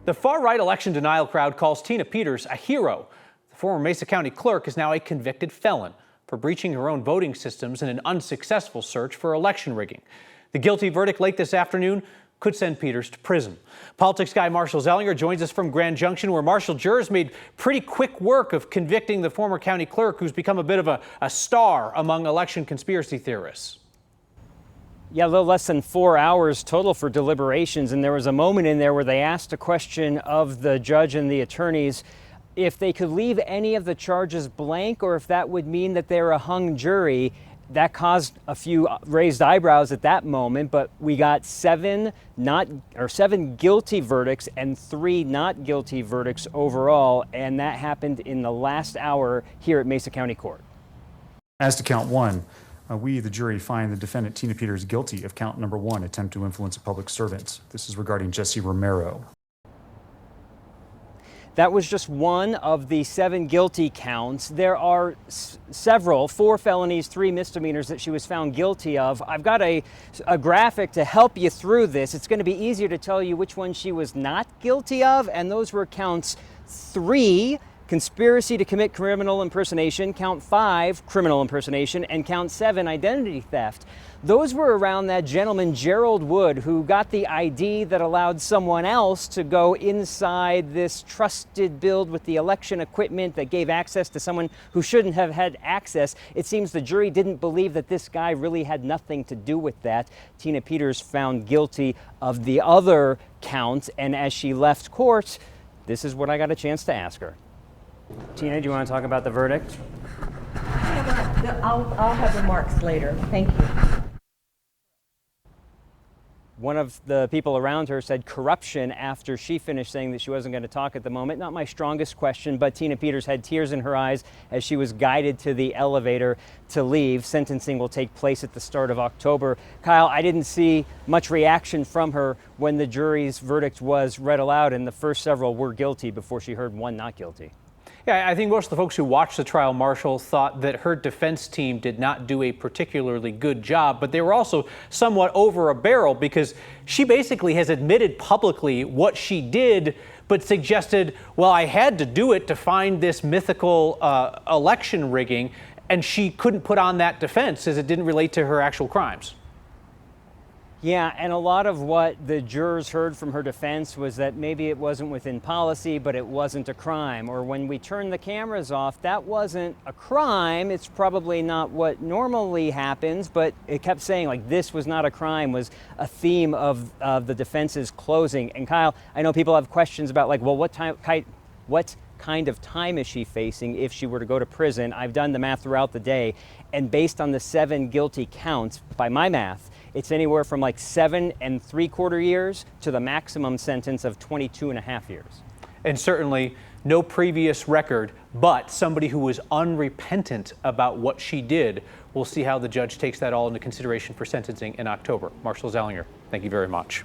The far-right election denial crowd calls Tina Peters a hero. The former Mesa County clerk is now a convicted felon for breaching her own voting systems in an unsuccessful search for election rigging. The guilty verdict late this afternoon could send Peters to prison. Politics guy Marshall Zellinger joins us from Grand Junction, where Marshall, jurors made pretty quick work of convicting the former county clerk, who's become a bit of a star among election conspiracy theorists. Yeah, a little less than 4 hours total for deliberations, and there was a moment in there where they asked a question of the judge and the attorneys if they could leave any of the charges blank or if that would mean that they're a hung jury. That caused a few raised eyebrows at that moment, but we got seven guilty verdicts and 3 not guilty verdicts overall, and that happened in the last hour here at Mesa County Court. As to count 1, we, the jury, find the defendant Tina Peters guilty of count number 1, attempt to influence a public servant. This is regarding Jesse Romero. That was just one of the 7 guilty counts. There are several, 4 felonies, 3 misdemeanors that she was found guilty of. I've got a graphic to help you through this. It's going to be easier to tell you which one she was not guilty of, and those were counts 3, conspiracy to commit criminal impersonation, count 5, criminal impersonation, and count 7, identity theft. Those were around that gentleman, Gerald Wood, who got the ID that allowed someone else to go inside this trusted build with the election equipment that gave access to someone who shouldn't have had access. It seems the jury didn't believe that this guy really had nothing to do with that. Tina Peters found guilty of the other counts, and as she left court, this is what I got a chance to ask her. Tina, do you want to talk about the verdict? I'll have remarks later. Thank you. One of the people around her said corruption after she finished saying that she wasn't going to talk at the moment. Not my strongest question, but Tina Peters had tears in her eyes as she was guided to the elevator to leave. Sentencing will take place at the start of October. Kyle, I didn't see much reaction from her when the jury's verdict was read aloud, and the first several were guilty before she heard one not guilty. Yeah, I think most of the folks who watched the trial, Marshall, thought that her defense team did not do a particularly good job, but they were also somewhat over a barrel because she basically has admitted publicly what she did, but suggested, well, I had to do it to find this mythical election rigging, and she couldn't put on that defense as it didn't relate to her actual crimes. Yeah, and a lot of what the jurors heard from her defense was that maybe it wasn't within policy, but it wasn't a crime. Or when we turned the cameras off, that wasn't a crime. It's probably not what normally happens, but it kept saying, like, this was not a crime was a theme of the defense's closing. And Kyle, I know people have questions about, like, well, what kind of time is she facing if she were to go to prison? I've done the math throughout the day, and based on the 7 guilty counts, by my math, it's anywhere from like 7 3/4 years to the maximum sentence of 22.5 years. And certainly no previous record, but somebody who was unrepentant about what she did. We'll see how the judge takes that all into consideration for sentencing in October. Marshall Zellinger, thank you very much.